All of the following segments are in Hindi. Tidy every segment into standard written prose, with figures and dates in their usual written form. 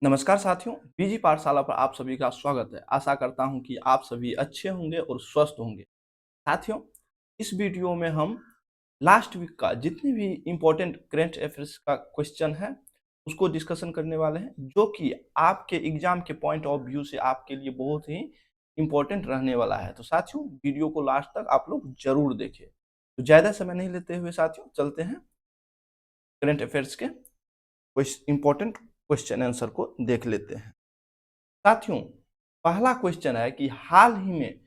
नमस्कार साथियों, पीजी पाठशाला पर आप सभी का स्वागत है। आशा करता हूं कि आप सभी अच्छे होंगे और स्वस्थ होंगे। साथियों, इस वीडियो में हम लास्ट वीक का जितने भी इम्पोर्टेंट करंट अफेयर्स का क्वेश्चन है, उसको डिस्कशन करने वाले हैं, जो कि आपके एग्जाम के पॉइंट ऑफ व्यू से आपके लिए बहुत ही इम्पोर्टेंट रहने वाला है। तो साथियों, वीडियो को लास्ट तक आप लोग जरूर देखें। तो ज़्यादा समय नहीं लेते हुए साथियों, चलते हैं करंट अफेयर्स के इम्पोर्टेंट क्वेश्चन आंसर को देख लेते हैं। साथियों, पहला क्वेश्चन है कि हाल ही में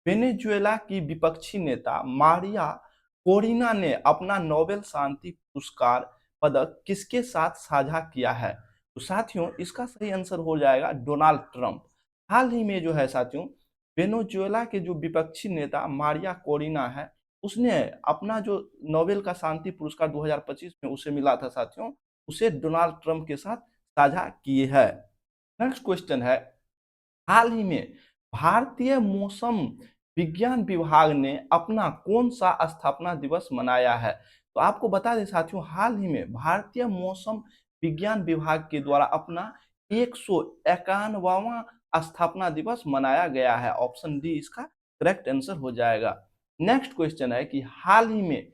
वेनेजुएला की विपक्षी नेता मारिया कोरिना ने अपना नोबेल शांति पुरस्कार पदक किसके साथ साझा किया है? तो साथियों, इसका सही आंसर हो जाएगा डोनाल्ड ट्रंप। हाल ही में जो है साथियों, वेनेजुएला के जो विपक्षी नेता मारिया कोरिना है, उसने अपना जो नोबेल का शांति पुरस्कार 2025 में उसे मिला था साथियों, उसे डोनाल्ड ट्रंप के साथ साझा किए है। नेक्स्ट क्वेश्चन है, हाल ही में भारतीय मौसम विज्ञान विभाग ने अपना कौन सा स्थापना दिवस मनाया है? तो आपको बता दें साथियों, हाल ही में भारतीय मौसम विज्ञान विभाग के द्वारा अपना 151वां स्थापना दिवस मनाया गया है। ऑप्शन डी इसका करेक्ट आंसर हो जाएगा। नेक्स्ट क्वेश्चन है कि हाल ही में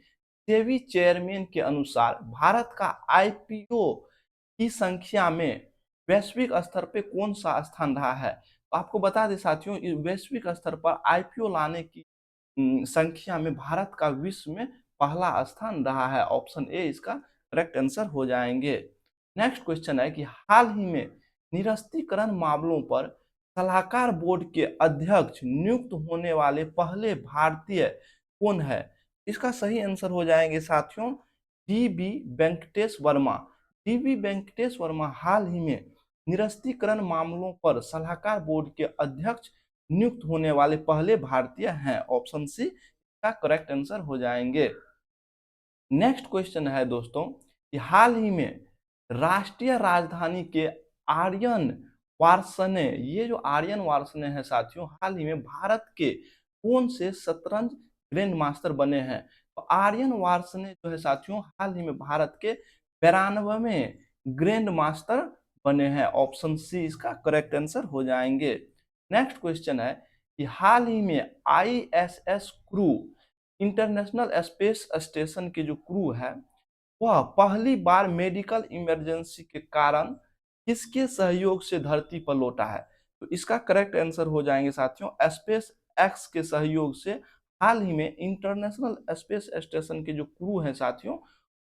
सेबी चेयरमैन के अनुसार भारत का आईपीओ की संख्या में वैश्विक स्तर पे कौन सा स्थान रहा है? तो आपको बता दें साथियों, इस वैश्विक स्तर पर आईपीओ लाने की संख्या में भारत का विश्व में पहला स्थान रहा है। ऑप्शन ए इसका करेक्ट आंसर हो जाएंगे। नेक्स्ट क्वेश्चन है कि हाल ही में निरस्तीकरण मामलों पर सलाहकार बोर्ड के अध्यक्ष नियुक्त होने वाले पहले भारतीय कौन है? इसका सही आंसर हो जाएंगे साथियों D B Venkatesh Varma. D B Venkatesh Varma हाल ही में निरस्तीकरण मामलों पर सलाहकार बोर्ड के अध्यक्ष नियुक्त होने वाले पहले भारतीय हैं। ऑप्शन सी का करेक्ट आंसर हो जाएंगे। नेक्स्ट क्वेश्चन है दोस्तों कि हाल ही में राष्ट्रीय राजधानी के आर्यन वार्सने, ये जो आर्यन वार्सने हैं साथियों, हाल ही में भारत के कौन से शतरंज ग्रैंड मास्टर बने हैं? तो आर्यन वार्सने जो है साथियों, हाल ही में भारत के 92वें ग्रैंड मास्टर बने हैं। ऑप्शन सी इसका करेक्ट आंसर हो जाएंगे। नेक्स्ट क्वेश्चन है कि हाल ही में ISS crew international space station के जो क्रू है, वह पहली बार मेडिकल इमरजेंसी के कारण किसके सहयोग से धरती पर लौटा है? तो इसका करेक्ट आंसर हो जाएंगे साथियों स्पेस एक्स के सहयोग से हाल ही में इंटरनेशनल स्पेस स्टेशन के जो क्रू हैं साथियों,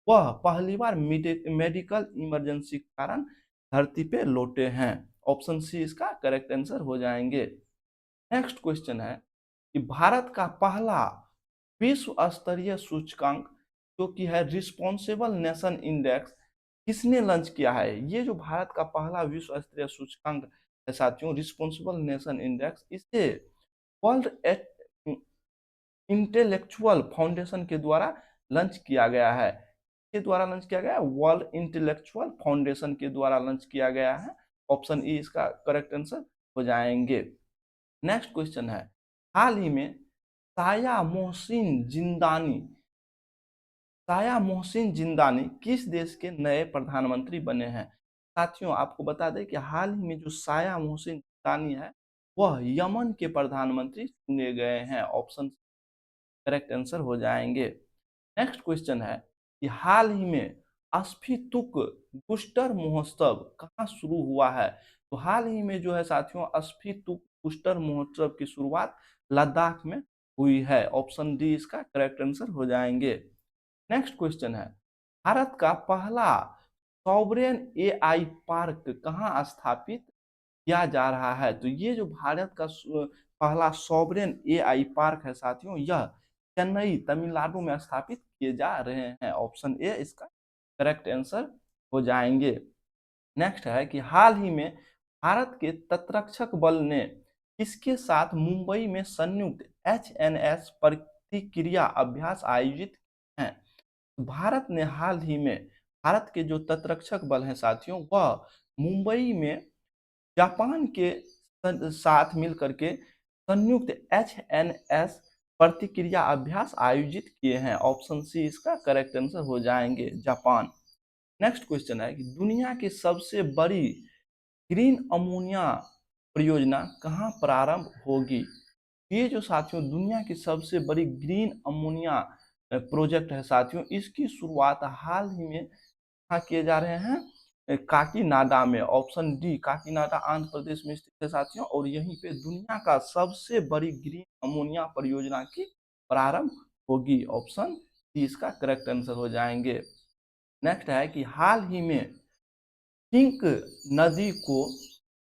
वह पहली बार मेडिकल इमरजेंसी के कारण धरती पे लौटे हैं। ऑप्शन सी इसका करेक्ट आंसर हो जाएंगे। नेक्स्ट क्वेश्चन है कि भारत का पहला विश्व स्तरीय सूचकांक जो कि है रिस्पॉन्सिबल नेशन इंडेक्स किसने लॉन्च किया है? ये जो भारत का पहला विश्व स्तरीय सूचकांक है साथियों, रिस्पॉन्सिबल नेशन इंडेक्स, इसे वर्ल्ड इंटेलेक्चुअल फाउंडेशन के द्वारा लॉन्च किया गया है। के द्वारा लॉन्च किया गया है, वर्ल्ड इंटेलेक्चुअल फाउंडेशन के द्वारा लॉन्च किया गया है। ऑप्शन ई इसका करेक्ट आंसर हो जाएंगे। नेक्स्ट क्वेश्चन है, हाल ही में साया मोहसिन जिंदानी साया मोहसिन जिंदानी किस देश के नए प्रधानमंत्री बने हैं? साथियों, आपको बता दें कि हाल ही में जो साया मोहसिन जिंदानी है, वह यमन के प्रधानमंत्री चुने गए हैं। ऑप्शन करेक्ट आंसर हो जाएंगे। नेक्स्ट क्वेश्चन है कि हाल ही में स्फीतुक बूस्टर महोत्सव कहाँ शुरू हुआ है? तो हाल ही में जो है साथियों स्फीतुक बूस्टर महोत्सव की शुरुआत लद्दाख में हुई है। ऑप्शन डी इसका करेक्ट आंसर हो जाएंगे। नेक्स्ट क्वेश्चन है, भारत का पहला सॉवरेन एआई पार्क कहाँ स्थापित किया जा रहा है? तो ये जो भारत का पहला सॉवरेन एआई पार्क है साथियों, यह चेन्नई तमिलनाडु में स्थापित किए जा रहे हैं। ऑप्शन ए इसका करेक्ट आंसर हो जाएंगे। नेक्स्ट है कि हाल ही में भारत के तटरक्षक बल ने किसके साथ मुंबई में संयुक्त एचएनएस प्रतिक्रिया अभ्यास आयोजित किए हैं? भारत ने हाल ही में भारत के जो तटरक्षक बल हैं साथियों, वह मुंबई में जापान के साथ मिलकर के संयुक्त एचएनएस प्रतिक्रिया अभ्यास आयोजित किए हैं। ऑप्शन सी इसका करेक्ट आंसर हो जाएंगे जापान। नेक्स्ट क्वेश्चन है कि दुनिया की सबसे बड़ी ग्रीन अमोनिया परियोजना कहाँ प्रारंभ होगी? ये जो साथियों दुनिया की सबसे बड़ी ग्रीन अमोनिया प्रोजेक्ट है साथियों, इसकी शुरुआत हाल ही में कहाँ किए जा रहे हैं? काकीनाडा में। ऑप्शन डी काकीनाडा आंध्र प्रदेश में स्थित है साथियों, और यहीं पे दुनिया का सबसे बड़ी ग्रीन अमोनिया परियोजना की प्रारंभ होगी। ऑप्शन डी इसका करेक्ट आंसर हो जाएंगे। नेक्स्ट है कि हाल ही में पिंक नदी को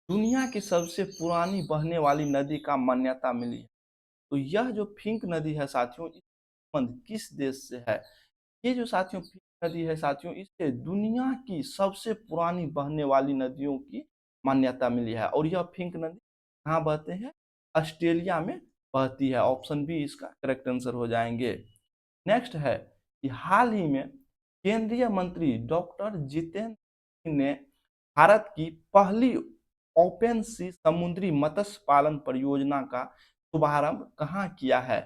दुनिया की सबसे पुरानी बहने वाली नदी का मान्यता मिली है। तो यह जो पिंक नदी है साथियों, इसका संबंध किस देश से है? ये जो साथियों पिंक नदी है साथियों, इसे दुनिया की सबसे पुरानी बहने वाली नदियों की मान्यता मिली है, और यह पिंक नदी कहाँ बहते हैं? ऑस्ट्रेलिया में बहती है। ऑप्शन बी इसका करेक्ट आंसर हो जाएंगे। नेक्स्ट है कि हाल ही में केंद्रीय मंत्री डॉक्टर जितेंद्र सिंह ने भारत की पहली ओपन सी समुद्री मत्स्य पालन परियोजना का शुभारंभ कहाँ किया है?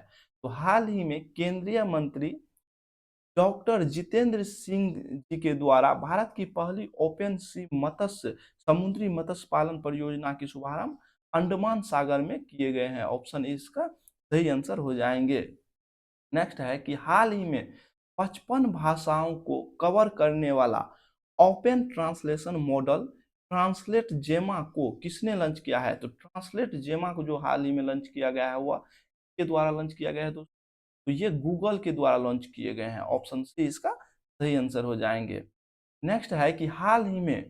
तो हाल ही में केंद्रीय मंत्री डॉक्टर जितेंद्र सिंह जी के द्वारा भारत की पहली ओपन सी मत्स्य समुद्री मत्स्य पालन परियोजना की शुभारंभ अंडमान सागर में किए गए हैं। ऑप्शन ए इसका सही आंसर हो जाएंगे। नेक्स्ट है कि हाल ही में 55 भाषाओं को कवर करने वाला ओपन ट्रांसलेशन मॉडल ट्रांसलेट जेमा को किसने लॉन्च किया है? तो ट्रांसलेट जेमा को जो हाल ही में लॉन्च किया गया है वह के द्वारा लॉन्च किया गया है, तो ये गूगल के द्वारा लॉन्च किए गए हैं। ऑप्शन सी इसका सही आंसर हो जाएंगे। नेक्स्ट है कि हाल ही में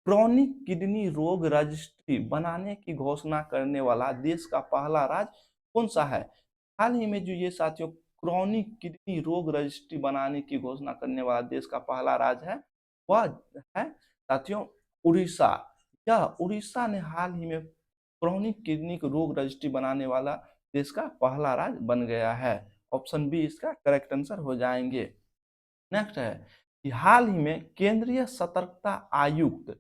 क्रोनिक किडनी रोग रजिस्ट्री बनाने की घोषणा करने वाला देश का पहला राज्य कौन सा है? हाल ही में जो ये साथियों क्रोनिक किडनी रोग रजिस्ट्री बनाने की घोषणा करने वाला देश का पहला राज्य है, वह है साथियों उड़ीसा। यह उड़ीसा ने हाल ही में क्रोनिक किडनी रोग रजिस्ट्री बनाने वाला देश का पहला राज्य बन गया है। ऑप्शन बी इसका करेक्ट आंसर हो जाएंगे। नेक्स्ट है कि हाल ही में केंद्रीय सतर्कता आयुक्त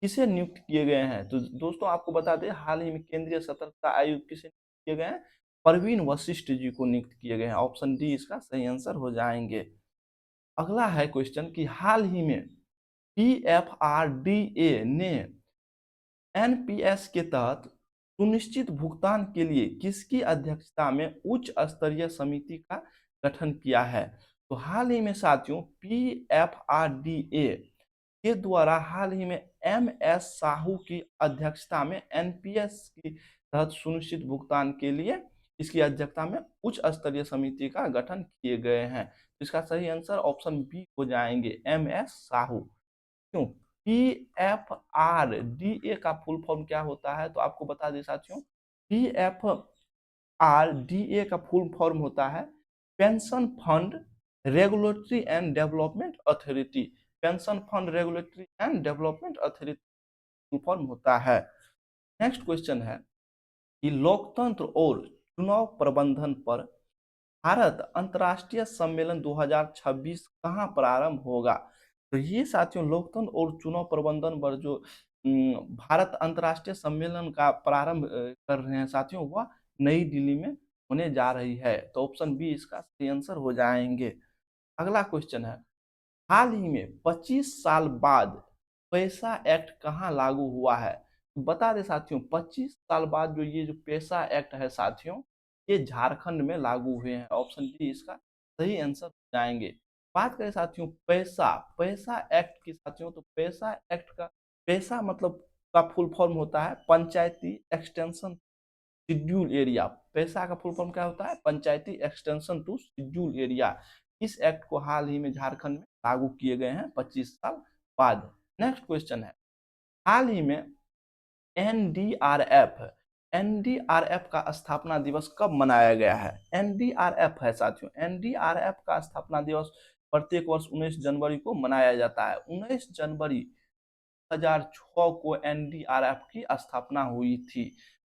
किसे नियुक्त किए गए हैं? तो दोस्तों आपको बता दें हाल ही में केंद्रीय सतर्कता आयुक्त किसे नियुक्त किए गए हैं? परवीन वशिष्ठ जी को नियुक्त किए गए हैं। ऑप्शन डी इसका सही आंसर हो जाएंगे। अगला है क्वेश्चन कि हाल ही में पीएफआरडीए ने एनपीएस के तहत सुनिश्चित भुगतान के लिए किसकी अध्यक्षता में उच्च स्तरीय समिति का गठन किया है? तो हाल ही में साथियों पीएफआरडीए के द्वारा हाल ही में एम एस साहू की अध्यक्षता में एनपीएस की तहत सुनिश्चित भुगतान के लिए इसकी अध्यक्षता में उच्च स्तरीय समिति का गठन किए गए हैं। इसका सही आंसर ऑप्शन बी हो जाएंगे, एम एस साहू। क्यों? P F R D A का फुल फॉर्म क्या होता है? तो आपको बता दें साथियों P F R D A का फुल फॉर्म होता है pension fund regulatory and development authority. Pension fund regulatory and development authority full form होता है। नेक्स्ट क्वेश्चन है कि लोकतंत्र और चुनाव प्रबंधन पर भारत अंतर्राष्ट्रीय सम्मेलन 2026 कहाँ प्रारंभ होगा? तो ये साथियों लोकतंत्र और चुनाव प्रबंधन पर जो भारत अंतर्राष्ट्रीय सम्मेलन का प्रारंभ कर रहे हैं साथियों, वह नई दिल्ली में होने जा रही है। तो ऑप्शन बी इसका सही आंसर हो जाएंगे। अगला क्वेश्चन है हाल ही में 25 साल बाद पैसा एक्ट कहाँ लागू हुआ है? बता दें साथियों 25 साल बाद जो ये जो पैसा एक्ट है साथियों, ये झारखंड में लागू हुए हैं। ऑप्शन डी इसका सही आंसर हो जाएंगे। बात करें साथियों पैसा पैसा एक्ट की साथियों, तो पैसा एक्ट का पैसा मतलब का फुल फॉर्म होता है पंचायती एक्सटेंशन शेड्यूल एरिया। पैसा का फुल फॉर्म क्या होता है? पंचायती एक्सटेंशन टू शेड्यूल एरिया। इस एक्ट को हाल ही में झारखंड में लागू किए गए हैं 25 साल बाद। नेक्स्ट क्वेश्चन है हाल ही में एनडीआरएफ एनडीआरएफ का स्थापना दिवस कब मनाया गया है? एनडीआरएफ है साथियों, एनडीआरएफ का स्थापना दिवस प्रत्येक वर्ष 19 जनवरी को मनाया जाता है। 19 जनवरी 2006 को एनडीआरएफ की स्थापना हुई थी।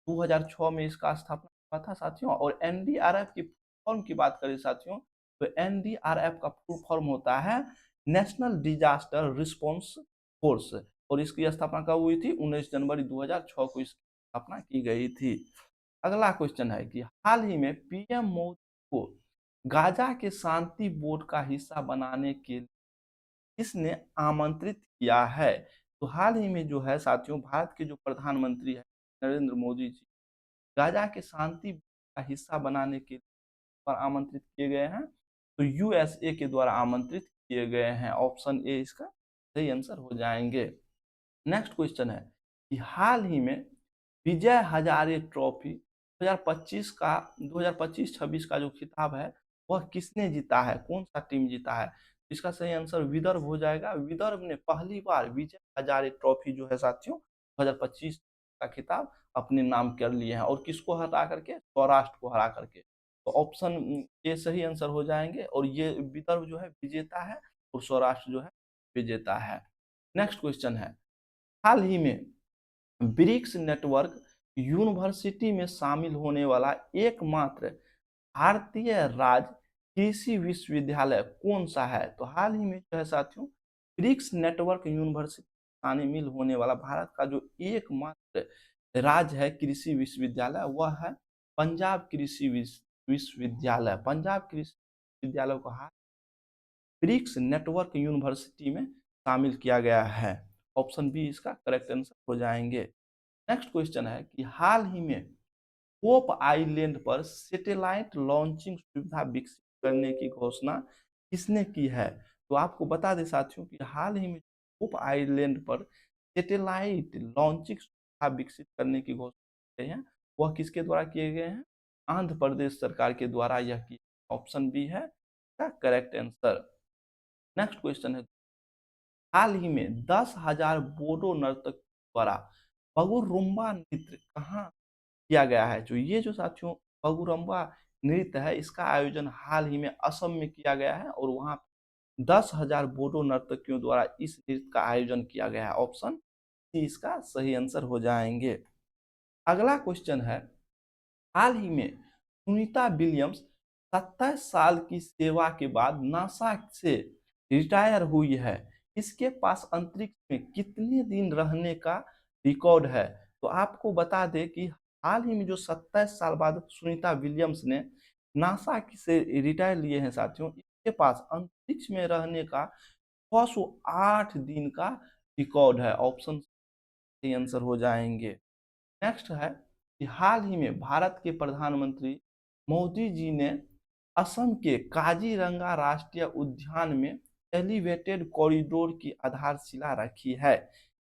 2006 में इसका स्थापना हुआ था साथियों। और एनडीआरएफ की फॉर्म की बात करें साथियों, तो एनडीआरएफ का फुल फॉर्म होता है नेशनल डिजास्टर रिस्पांस फोर्स, और इसकी स्थापना कब हुई थी? 19 जनवरी 2006 को इसकी स्थापना की गई थी। अगला क्वेश्चन है कि हाल ही में पीएम मोदी को गाजा के शांति बोर्ड का हिस्सा बनाने के लिए किसने आमंत्रित किया है? तो हाल ही में जो है साथियों, भारत के जो प्रधानमंत्री है नरेंद्र मोदी जी, गाजा के शांति का हिस्सा बनाने के पर आमंत्रित किए गए हैं, तो यूएसए के द्वारा आमंत्रित किए गए हैं। ऑप्शन ए इसका सही आंसर हो जाएंगे। नेक्स्ट क्वेश्चन है कि हाल ही में विजय हजारे ट्रॉफी 2025 का 2025-26 का जो खिताब है वह किसने जीता है, कौन सा टीम जीता है? इसका सही आंसर विदर्भ हो जाएगा। विदर्भ ने पहली बार विजय हजारे ट्रॉफी जो है साथियों 2025 का खिताब अपने नाम कर लिए हैं, और किसको हरा करके? सौराष्ट्र को हरा करके। तो ऑप्शन ए सही आंसर हो जाएंगे, और ये विदर्भ जो है विजेता है और सौराष्ट्र जो है विजेता है। नेक्स्ट क्वेश्चन है, हाल ही में ब्रिक्स नेटवर्क यूनिवर्सिटी में शामिल होने वाला एकमात्र भारतीय राज्य कृषि विश्वविद्यालय कौन सा है? तो हाल ही में जो है साथियों ब्रिक्स नेटवर्क यूनिवर्सिटी शामिल होने वाला भारत का जो एकमात्र राज्य है कृषि विश्वविद्यालय, वह है पंजाब कृषि विश्वविद्यालय। पंजाब कृषि विश्वविद्यालय को ब्रिक्स नेटवर्क यूनिवर्सिटी में शामिल किया गया है। ऑप्शन बी इसका करेक्ट आंसर हो जाएंगे। नेक्स्ट क्वेश्चन है कि हाल ही में पोप आइलैंड पर सैटेलाइट लॉन्चिंग सुविधा विकसित करने की घोषणा किसने की है? तो आपको बता दें साथियों कि हाल ही में पोप आइलैंड पर सैटेलाइट लॉन्चिंग सुविधा विकसित करने की घोषणा की है, वह किसके द्वारा किए गए हैं? आंध्र प्रदेश सरकार के द्वारा यह की। ऑप्शन बी है का करेक्ट आंसर। नेक्स्ट क्वेश्चन है, हाल ही में 10,000 बोडो नर्तक द्वारा बगुरुम्बा नृत्य कहाँ किया गया है? जो ये जो साथियों बगुरुम्बा नृत्य है, इसका आयोजन हाल ही में असम में किया गया है, और वहां 10,000 बोडो नर्तकियों द्वारा इस नृत्य का आयोजन किया गया है। ऑप्शन सी इसका सही आंसर हो जाएंगे। अगला क्वेश्चन है, हाल ही में सुनीता विलियम्स 27 साल की सेवा के बाद नासा से रिटायर हुई है। इसके पास अंतरिक्ष में कितने दिन रहने का रिकॉर्ड है? तो आपको बता दें कि हाल ही में जो 27 साल बाद सुनीता विलियम्स ने नासा से रिटायर लिए हैं साथियों, इसके पास अंतरिक्ष में रहने का 608 दिन का रिकॉर्ड है। ऑप्शन सही आंसर हो जाएंगे। नेक्स्ट है कि हाल ही में भारत के प्रधानमंत्री मोदी जी ने असम के काजीरंगा राष्ट्रीय उद्यान में एलिवेटेड कॉरिडोर की आधारशिला रखी है।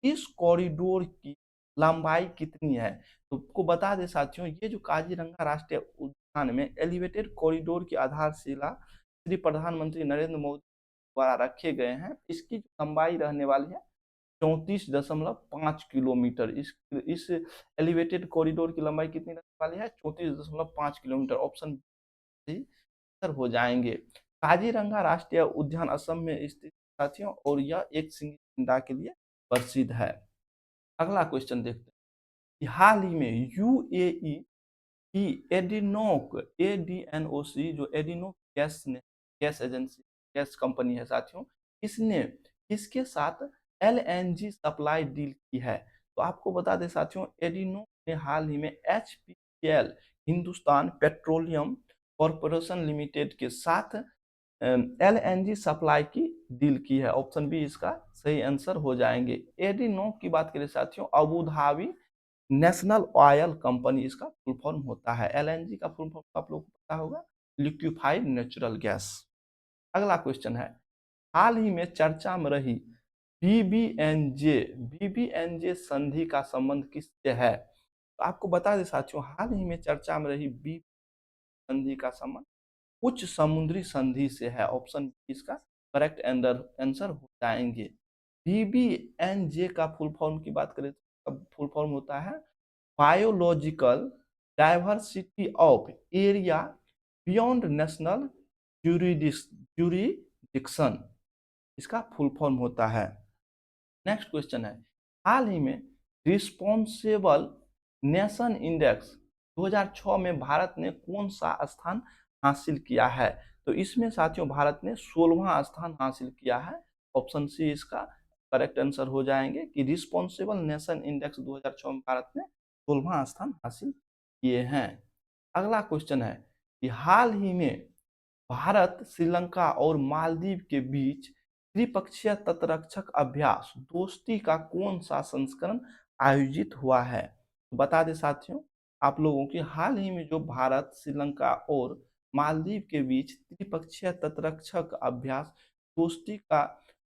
इस कॉरिडोर की लंबाई कितनी है? तो आपको बता दें साथियों, ये जो काजीरंगा राष्ट्रीय उद्यान में एलिवेटेड कॉरिडोर की आधारशिला श्री प्रधानमंत्री नरेंद्र मोदी द्वारा रखे गए हैं, इसकी लंबाई रहने वाली है 34.5 किलोमीटर। इस एलिवेटेड कॉरिडोर की लंबाई कितनी रहने वाली है? 34.5 किलोमीटर। ऑप्शन सी हो जाएंगे। काजीरंगा राष्ट्रीय उद्यान असम में स्थित साथियों, और यह एक सिंगल गेंडा के लिए प्रसिद्ध है। अगला क्वेश्चन देखते हैं कि हाल ही में यूएई की एडिनोक एडीएनओसी जो एडिनोक गैस एजेंसी गैस कंपनी है साथियों, इसने किसके साथ एलएनजी सप्लाई डील की है? तो आपको बता दें साथियों, एडिनोक ने हाल ही में HPCL Hindustan petroleum corporation limited के साथ एलएनजी सप्लाई की डील की है। ऑप्शन बी इसका सही आंसर हो जाएंगे। एडिनोक की बात करें साथियों, Abu Dhabi national oil company इसका फुल फॉर्म होता है। एलएनजी का फुल फॉर्म आप लोग को पता होगा, लिक्विफाइड नेचुरल गैस। अगला क्वेश्चन है, हाल ही में चर्चा में रही बीबीएनजे संधि का संबंध किससे है? तो आपको बता दें साथियों, हाल ही में चर्चा में रही बी संधि का संबंध उच्च समुद्री संधि से है। ऑप्शन इसका करेक्ट आंसर हो जाएंगे। बीबीएनजे का फुल फॉर्म की बात करें तो फुल फॉर्म होता है biological diversity of area beyond national jurisdiction, इसका फुल फॉर्म होता है। नेक्स्ट क्वेश्चन है, हाल ही में रिस्पॉन्सिबल नेशन इंडेक्स 2006 में भारत ने कौन सा स्थान हासिल किया है? तो इसमें साथियों भारत ने 16वां स्थान हासिल किया है। ऑप्शन सी इसका करेक्ट आंसर हो जाएंगे कि रिस्पॉन्सिबल नेशन इंडेक्स 2006 में भारत ने 16वां स्थान हासिल किए हैं। अगला क्वेश्चन है कि हाल ही में भारत श्रीलंका और मालदीव के बीच त्रिपक्षीय तटरक्षक अभ्यास दोस्ती का कौन सा संस्करण आयोजित हुआ है? तो बता दें साथियों आप लोगों की, हाल ही में जो भारत, श्रीलंका और मालदीव के बीच त्रिपक्षीय तटरक्षक अभ्यास दोस्ती का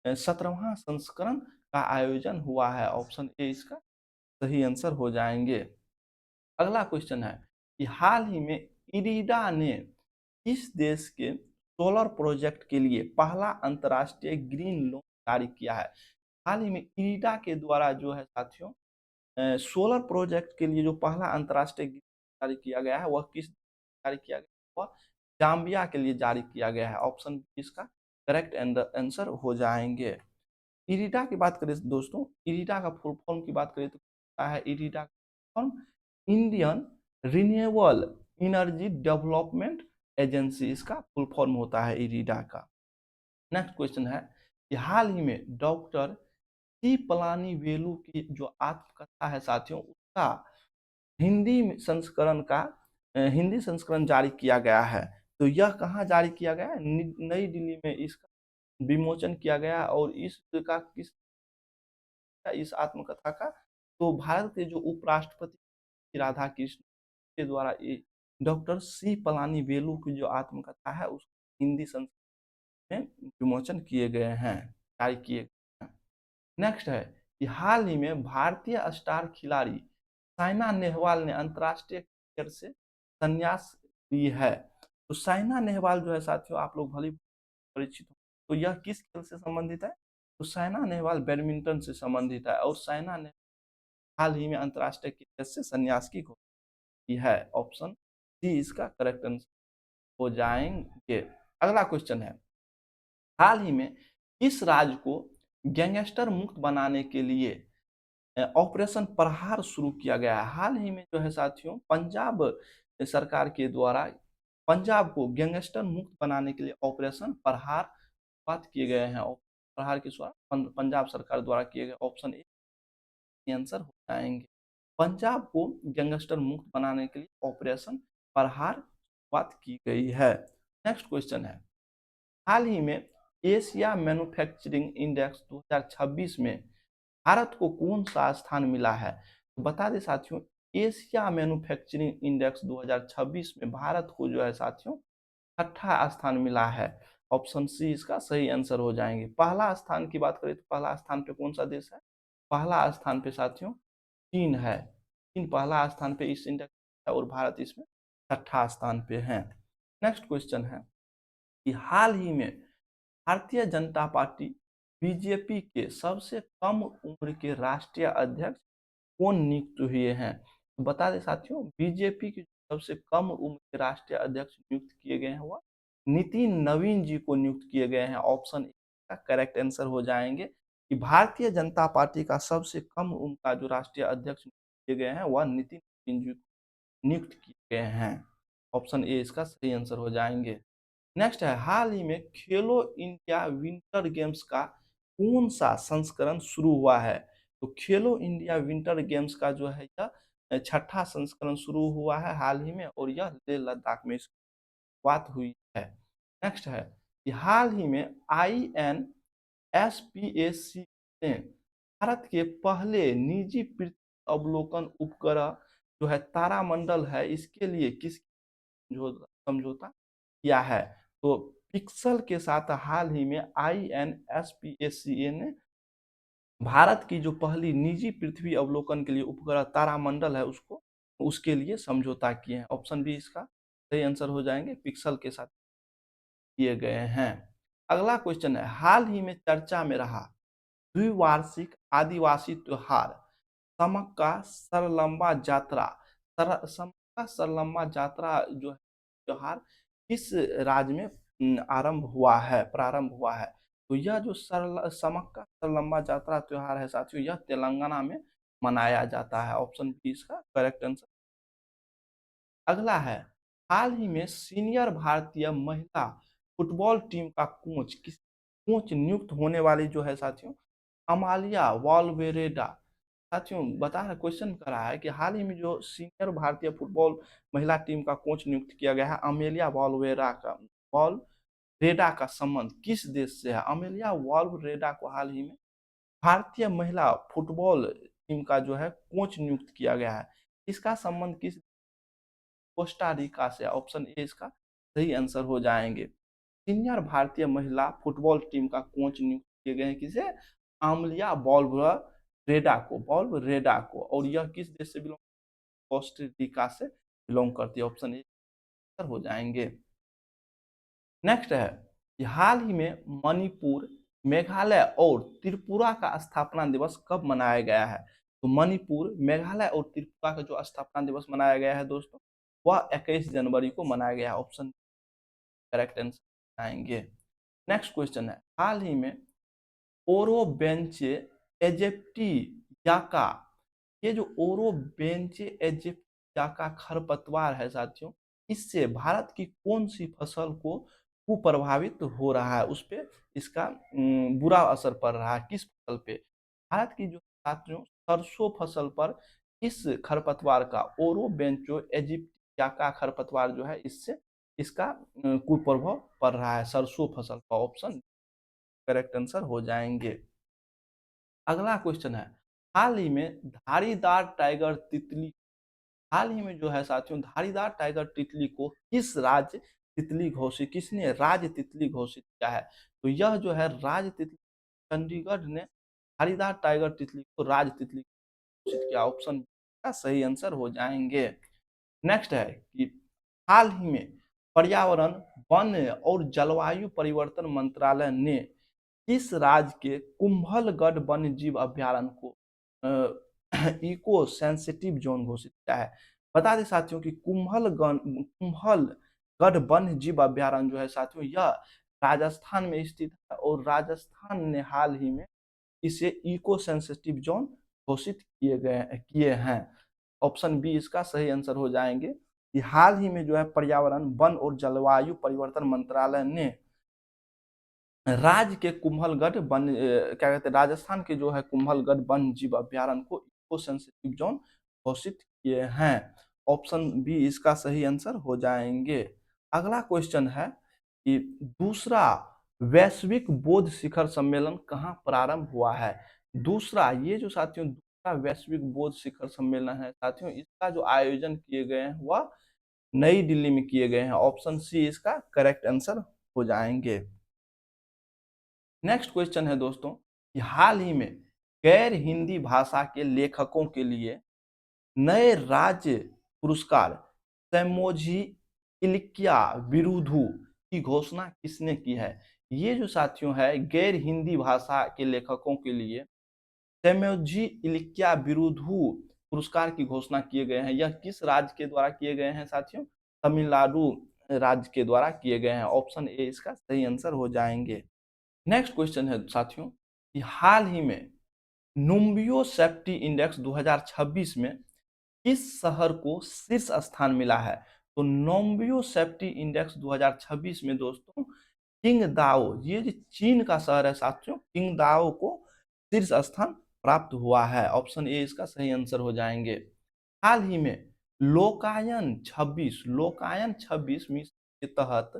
17वां संस्करण का आयोजन हुआ है। ऑप्शन ए इसका सही आंसर हो जाएंगे। अगला क्वेश्चन है कि हाल ही में इरीडा ने किस देश के सोलर प्रोजेक्ट के लिए पहला अंतर्राष्ट्रीय ग्रीन लोन जारी किया है? हाल ही में इरीडा के द्वारा जो है साथियों सोलर प्रोजेक्ट के लिए जो पहला अंतर्राष्ट्रीय ग्रीन जारी किया गया है वह किस जारी किया गया? वह जाम्बिया के लिए जारी किया गया है। ऑप्शन बी इसका करेक्ट आंसर हो जाएंगे। इरीडा की बात करें दोस्तों, इरीडा का फुल फॉर्म की बात करें तो क्या है इरीडा का form? Indian renewable energy development agency इसका फुल फॉर्म होता है इरीडा का। नेक्स्ट क्वेश्चन है कि हाल ही में डॉक्टर सी पलानी वेलु की जो आत्मकथा है साथियों उसका हिंदी संस्करण जारी किया गया है। तो यह कहाँ जारी किया गया है? नई दिल्ली में इसका विमोचन किया गया और इसका किस इस आत्मकथा का तो भारत के जो उपराष्ट्रपति राधा कृष्ण के द्वारा डॉक्टर सी पलानी वेलु की जो आत्मकथा है उस हिंदी संस्करण में विमोचन किए गए हैं, जारी किए गए हैं। नेक्स्ट है कि हाल ही में भारतीय स्टार खिलाड़ी साइना नेहवाल ने अंतर्राष्ट्रीय क्रिकेट से संन्यास ली है। तो साइना नेहवाल जो है साथियों आप लोग भली परिचित हो, तो यह किस खेल से संबंधित है? तो साइना नेहवाल बैडमिंटन से संबंधित है और साइना ने हाल ही में अंतर्राष्ट्रीय क्रिकेट से संन्यास की घोषणा की है। ऑप्शन सी इसका करेक्ट आंसर हो जाएंगे। अगला क्वेश्चन है हाल ही में किस राज्य को गैंगस्टर मुक्त बनाने के लिए ऑपरेशन प्रहार शुरू किया गया है? हाल ही में जो है साथियों पंजाब सरकार के द्वारा पंजाब को गैंगस्टर मुक्त बनाने के लिए ऑपरेशन प्रहार बात किए गए हैं। प्रहार के शुरुआत पंजाब सरकार द्वारा किए गए। ऑप्शन ए आंसर हो जाएंगे। पंजाब को गैंगस्टर मुक्त बनाने के लिए ऑपरेशन प्रहार बात की गई है। नेक्स्ट क्वेश्चन है हाल ही में एशिया मैन्युफैक्चरिंग इंडेक्स 2026 में भारत को कौन सा स्थान मिला है? तो बता दें साथियों एशिया मैन्युफैक्चरिंग इंडेक्स 2026 में भारत को जो है साथियों छठा स्थान मिला है। ऑप्शन सी इसका सही आंसर हो जाएंगे। पहला स्थान की बात करें तो पहला स्थान पे कौन सा देश है? पहला स्थान पे साथियों चीन है। चीन पहला स्थान पे इस इंडेक्स है और भारत इसमें छठा स्थान पे है। नेक्स्ट क्वेश्चन है कि हाल ही में भारतीय जनता पार्टी बीजेपी के सबसे कम उम्र के राष्ट्रीय अध्यक्ष कौन नियुक्त हुए हैं? तो बता दें साथियों बीजेपी के सबसे कम उम्र के राष्ट्रीय अध्यक्ष नियुक्त किए गए हैं वह नितिन नवीन जी को नियुक्त किए गए हैं। ऑप्शन ए का करेक्ट आंसर हो जाएंगे कि भारतीय जनता पार्टी का सबसे कम उम्र का जो राष्ट्रीय अध्यक्ष किए गए हैं वह नितिन नवीन जी को नियुक्त किए गए हैं। ऑप्शन ए इसका सही आंसर हो जाएंगे। नेक्स्ट है हाल ही में खेलो इंडिया विंटर गेम्स का कौन सा संस्करण शुरू हुआ है? तो खेलो इंडिया विंटर गेम्स का जो है यह छठा संस्करण शुरू हुआ है हाल ही में और यह लेह लद्दाख में शुरुआत हुई है। नेक्स्ट है कि हाल ही में INSPAC ने भारत के पहले निजी पृथ्वी अवलोकन उपग्रह जो है तारामंडल है इसके लिए किस जो समझौता किया है? तो पिक्सल के साथ हाल ही में INSPAC ने भारत की जो पहली निजी पृथ्वी अवलोकन के लिए उपग्रह तारामंडल है उसको उसके लिए समझौता किए हैं। ऑप्शन बी इसका सही आंसर हो जाएंगे पिक्सल के साथ किए गए हैं। अगला क्वेश्चन है हाल ही में चर्चा में रहा द्विवार्षिक आदिवासी त्योहार समक्का सरलंबा यात्रा समक्का सरलंबा यात्रा जो है त्योहार किस राज्य में प्रारंभ हुआ है? तो यह जो समक्का सरलंबा यात्रा त्योहार है साथियों यह तेलंगाना में मनाया जाता है। ऑप्शन बी इसका करेक्ट आंसर। अगला है हाल ही में सीनियर भारतीय महिला फुटबॉल टीम का कोच नियुक्त होने वाली जो है साथियों अमालिया वाल्वेरेडा। साथियों बता रहा क्वेश्चन कर रहा है कि हाल ही में जो सीनियर भारतीय फुटबॉल महिला टीम का कोच नियुक्त किया गया है अमेलिया वाल्वेरा का रेडा का संबंध किस देश से है? अमेलिया वॉल्व रेडा को हाल ही में भारतीय महिला फुटबॉल टीम का जो है कोच नियुक्त किया गया है। इसका संबंध किस? कोस्टा रिका से। ऑप्शन ए इसका सही आंसर हो जाएंगे। सीनियर भारतीय महिला फुटबॉल टीम का कोच नियुक्त किए गए हैं किसे? आमलिया बॉल्व रेडा को। और यह किस देश से बिलोंग? कोस्टा से बिलोंग करती है। ऑप्शन ए हो जाएंगे। नेक्स्ट है कि हाल ही में मणिपुर, मेघालय और त्रिपुरा का स्थापना दिवस कब मनाया गया है? तो मणिपुर, मेघालय और त्रिपुरा का जो स्थापना दिवस मनाया गया है दोस्तों, वह 21 जनवरी को मनाया गया है। ऑप्शन करेक्ट आंसर आएंगे। नेक्स्ट क्वेश्चन है, हाल ही में ओरोबेंचे एजिप्टियाका, ये जो ओरोबेंचे एजिप्टियाका खरपतवार है साथियों, इससे भारत की कौन सी फसल को कुप्रभावित हो रहा है, उस पे इसका बुरा असर पड़ रहा है? किस फसल पे? भारत की जो साथियों सरसों फसल पर इस खरपतवार का, ओरोबेंचो एजिप्टियाका खरपतवार जो है, इससे इसका कुप्रभाव पड़ रहा है सरसों फसल का। ऑप्शन करेक्ट आंसर हो जाएंगे। अगला क्वेश्चन है, हाल ही में धारीदार टाइगर तितली, हाल ही में जो है साथियों धारीदार टाइगर तितली को किस राज्य तितली घोषित, किसने राज्य तितली घोषित किया है? तो यह जो है राज्य तितली, चंडीगढ़ ने धारीदार टाइगर तितली को राज्य तितली घोषित किया। ऑप्शन का सही आंसर हो जाएंगे। नेक्स्ट है कि हाल ही में पर्यावरण, वन और जलवायु परिवर्तन मंत्रालय ने किस राज्य के कुंभलगढ़ वन्य जीव अभ्यारण्य को इको सेंसिटिव जोन घोषित किया है? बता दें साथियों कि कुंभलगढ़ वन्य जीव अभ्यारण्य जो है साथियों, यह राजस्थान में स्थित है और राजस्थान ने हाल ही में इसे इको सेंसिटिव जोन घोषित किए हैं। ऑप्शन बी इसका सही आंसर हो जाएंगे कि हाल ही में जो है पर्यावरण, वन और जलवायु परिवर्तन मंत्रालय ने राज्य के कुंभलगढ़ वन क्या कहते हैं, राजस्थान के जो है कुंभलगढ़ वन जीव अभ्यारण्य को इको सेंसिटिव जोन घोषित किए हैं। ऑप्शन बी इसका सही आंसर हो जाएंगे। अगला क्वेश्चन है कि दूसरा वैश्विक बौद्ध शिखर सम्मेलन कहाँ प्रारंभ हुआ है? दूसरा, ये जो साथियों दूसरा वैश्विक बौद्ध शिखर सम्मेलन है साथियों, इसका जो आयोजन किए गए हैं वह नई दिल्ली में किए गए हैं। ऑप्शन सी इसका करेक्ट आंसर हो जाएंगे। नेक्स्ट क्वेश्चन है दोस्तों कि हाल ही में गैर हिंदी भाषा के लेखकों के लिए नए राज्य पुरस्कार सैमोजी इलिक्या बिरुदु की घोषणा किसने की है? ये जो साथियों है गैर हिंदी भाषा के लेखकों के लिए सैमोजी इलिक्या बिरुदु पुरस्कार की घोषणा किए गए हैं। यह किस राज्य के द्वारा किए गए हैं साथियों? तमिलनाडु राज्य के द्वारा किए गए हैं। ऑप्शन ए इसका सही आंसर हो जाएंगे। नेक्स्ट क्वेश्चन है साथियों कि हाल ही में नुम्बियो सेफ्टी इंडेक्स 2026 में किस शहर को शीर्ष स्थान मिला है? तो नोम्बियो सेफ्टी इंडेक्स 2026 में दोस्तों किंगदाओ, ये जो चीन का शहर है साथियों, किंगदाओ को शीर्ष स्थान प्राप्त हुआ है। ऑप्शन ए इसका सही आंसर हो जाएंगे। हाल ही में लोकायन 26 मिशन के तहत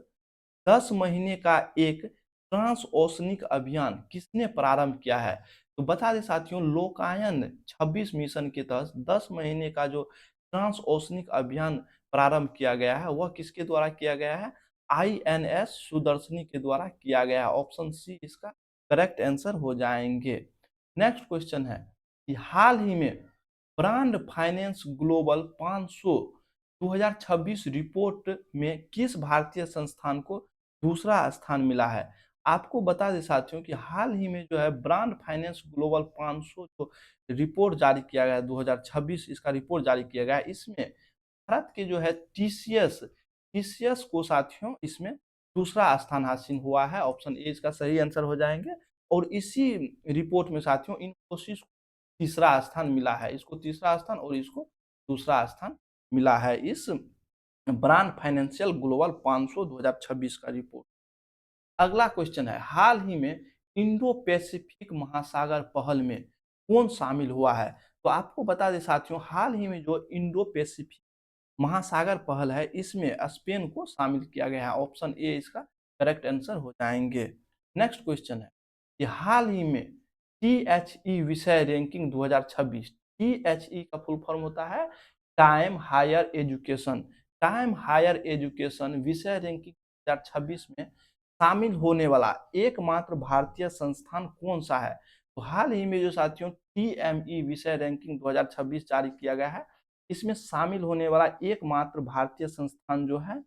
10 महीने का एक ट्रांस ओशनिक अभियान किसने प्रारंभ किया है? तो बता दें साथियों लोकायन 26 मिशन के तहत 10 महीने का जो ट्रांस ओशनिक अभियान प्रारंभ किया गया है वह किसके द्वारा किया गया है? आईएनएस सुदर्शनी के द्वारा किया गया है। ऑप्शन सी इसका करेक्ट आंसर हो जाएंगे। नेक्स्ट क्वेश्चन है कि हाल ही में ब्रांड फाइनेंस ग्लोबल 500 2026 रिपोर्ट में किस भारतीय संस्थान को दूसरा स्थान मिला है? आपको बता दें साथियों कि हाल ही में जो है ब्रांड फाइनेंस ग्लोबल 500 जो रिपोर्ट जारी किया गया 2026, इसका रिपोर्ट जारी किया गया, इसमें भारत के जो है टीसीएस को साथियों इसमें दूसरा स्थान हासिल हुआ है। ऑप्शन ए इसका सही आंसर हो जाएंगे। और इसी रिपोर्ट में साथियों इन्फोसिस को तीसरा स्थान मिला है, इसको तीसरा स्थान और इसको दूसरा स्थान मिला है इस ब्रांड फाइनेंशियल ग्लोबल 500 2026 का रिपोर्ट। अगला क्वेश्चन है, हाल ही में इंडो पैसिफिक महासागर पहल में कौन शामिल हुआ है? तो आपको बता दें साथियों हाल ही में जो इंडो पैसिफिक महासागर पहल है इसमें स्पेन को शामिल किया गया है। ऑप्शन ए इसका करेक्ट आंसर हो जाएंगे। नेक्स्ट क्वेश्चन है कि हाल ही में THE विषय रैंकिंग 2026, THE का फुल फॉर्म होता है time higher education, time higher education विषय रैंकिंग 2026 में शामिल होने वाला एकमात्र भारतीय संस्थान कौन सा है? तो हाल ही में जो साथियों TME विषय रैंकिंग 2026 जारी किया गया है, इसमें शामिल होने वाला एकमात्र भारतीय संस्थान जो है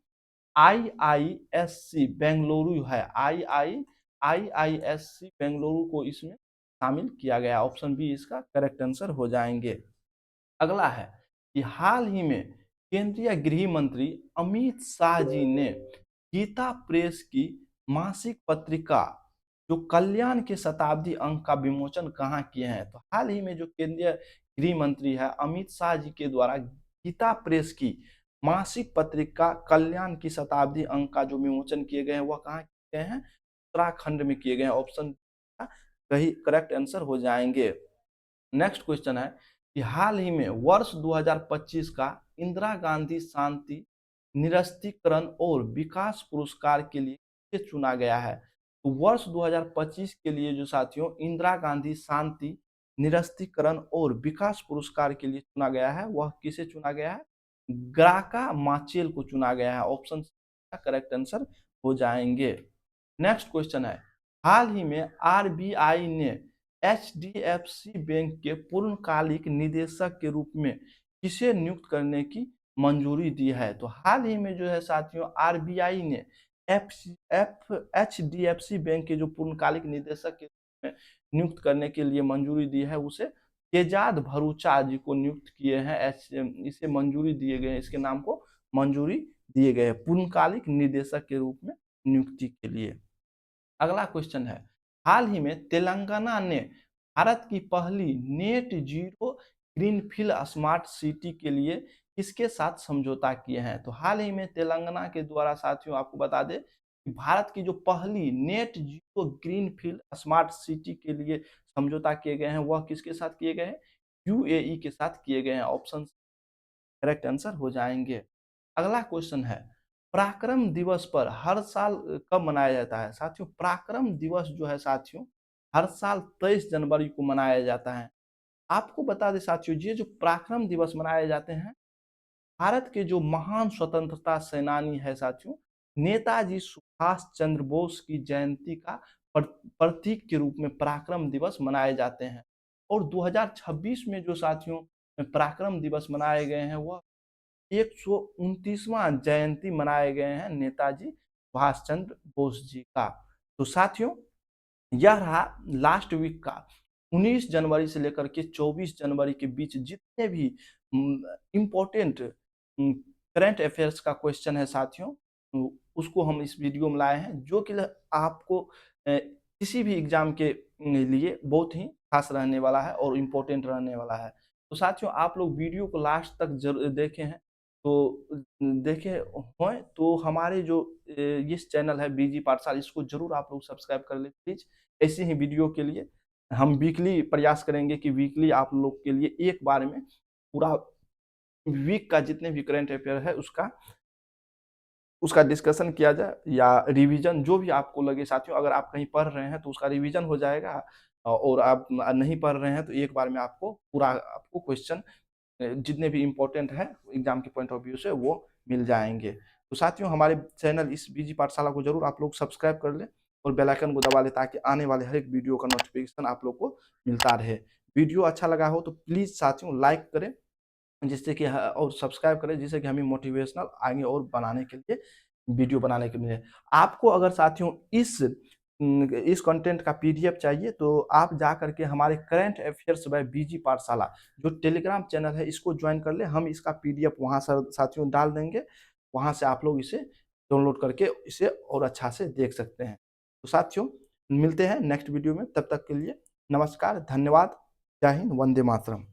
IISC बेंगलुरु है। IISC बेंगलुरु को इसमें शामिल किया गया। ऑप्शन बी इसका करेक्ट आंसर हो जाएंगे। अगला है कि हाल ही में केंद्रीय गृह मंत्री अमित शाह जी ने गीता प्रेस की मासिक पत्रिका जो कल्याण के शताब्दी अंक का विमोचन कहाँ किए हैं? तो हाल ही में जो केंद्रीय गृह मंत्री है अमित शाह जी के द्वारा गीता प्रेस की मासिक पत्रिका कल्याण की शताब्दी अंक का जो विमोचन किए गए हैं वह कहाँ किए गए हैं? उत्तराखंड में किए गए हैं। ऑप्शन कही करेक्ट आंसर हो जाएंगे। नेक्स्ट क्वेश्चन है कि हाल ही में वर्ष 2025 का इंदिरा गांधी शांति निरस्तीकरण और विकास पुरस्कार के लिए किसे चुना गया है? तो वर्ष 2025 के लिए जो साथियों इंदिरा गांधी शांति निरस्तीकरण और विकास पुरस्कार के लिए चुना गया है वह किसे चुना गया है? ग्राका माचेल को चुना गया है। ऑप्शन का करेक्ट आंसर हो जाएंगे। नेक्स्ट क्वेश्चन है हाल ही में RBI ने HDFC बैंक के पूर्णकालिक निदेशक के रूप में किसे नियुक्त करने की मंजूरी दी है? तो हाल ही में जो है साथियों RBI ने HDFC बैंक के जो पूर्णकालिक निदेशक के रूप में नियुक्त करने के लिए मंजूरी दी है उसे तेजाद भरूचा जी को नियुक्त किए हैं। इसे मंजूरी दिए गए हैं, इसके नाम को मंजूरी दिए गए हैं पूर्णकालिक निदेशक के रूप में नियुक्ति के लिए। अगला क्वेश्चन है हाल ही में तेलंगाना ने भारत की पहली net zero greenfield smart city के लिए किसके साथ समझौता किए हैं? तो हाल ही में तेलंगाना के द्वारा साथियों आपको बता दें कि भारत की जो पहली net zero greenfield smart city के लिए समझौता किए गए हैं वह किसके साथ किए गए हैं? UAE के साथ किए गए हैं। ऑप्शन करेक्ट आंसर हो जाएंगे। अगला क्वेश्चन है पराक्रम दिवस पर हर साल कब मनाया जाता है? साथियों पराक्रम दिवस जो है साथियों हर साल 23 जनवरी को मनाया जाता है। आपको बता दें साथियों ये जो पराक्रम दिवस मनाए जाते हैं भारत के जो महान स्वतंत्रता सेनानी है साथियों नेताजी सुभाष चंद्र बोस की जयंती का प्रतीक के रूप में पराक्रम दिवस मनाए जाते हैं। और 2026 में जो साथियों पराक्रम दिवस मनाए गए हैं वह 129वां जयंती मनाए गए हैं नेताजी सुभाष चंद्र बोस जी का। तो साथियों यह रहा लास्ट वीक का 19 जनवरी से लेकर के 24 जनवरी के बीच जितने भी इम्पोर्टेंट करंट अफेयर्स का क्वेश्चन है साथियों उसको हम इस वीडियो में लाए हैं जो कि आपको किसी भी एग्जाम के लिए बहुत ही खास रहने वाला है और इम्पोर्टेंट रहने वाला है। तो साथियों आप लोग वीडियो को लास्ट तक जरूर देखे हैं तो देखे हों तो हमारे जो ये चैनल है बीजी पाठशाला इसको जरूर आप लोग सब्सक्राइब कर ले प्लीज। ऐसे ही वीडियो के लिए हम वीकली प्रयास करेंगे कि वीकली आप लोग के लिए एक बार में पूरा वीक का जितने भी करंट अफेयर है उसका डिस्कशन किया जाए या रिवीजन जो भी आपको लगे साथियों अगर आप कहीं पढ़ रहे हैं तो उसका रिवीजन हो जाएगा और आप नहीं पढ़ रहे हैं तो एक बार में आपको पूरा आपको क्वेश्चन जितने भी इम्पोर्टेंट है एग्जाम के पॉइंट ऑफ व्यू से वो मिल जाएंगे। तो साथियों हमारे चैनल इस बीजी पाठशाला को जरूर आप लोग सब्सक्राइब कर ले और बेल आइकन को दबा ले ताकि आने वाले हर एक वीडियो का नोटिफिकेशन आप लोग को मिलता रहे। वीडियो अच्छा लगा हो तो प्लीज साथियों लाइक करें जिससे कि और सब्सक्राइब करें जिससे कि हमें मोटिवेशनल आगे और बनाने के लिए वीडियो बनाने के लिए। आपको अगर साथियों इस कंटेंट का PDF चाहिए तो आप जा करके हमारे करंट अफेयर्स बाय बीजी पाठशाला जो टेलीग्राम चैनल है इसको ज्वाइन कर ले। हम इसका PDF वहाँ साथियों डाल देंगे, वहाँ से आप लोग इसे डाउनलोड करके इसे और अच्छा से देख सकते हैं। तो साथियों मिलते हैं नेक्स्ट वीडियो में, तब तक के लिए नमस्कार, धन्यवाद, जय हिंद, वंदे मातरम।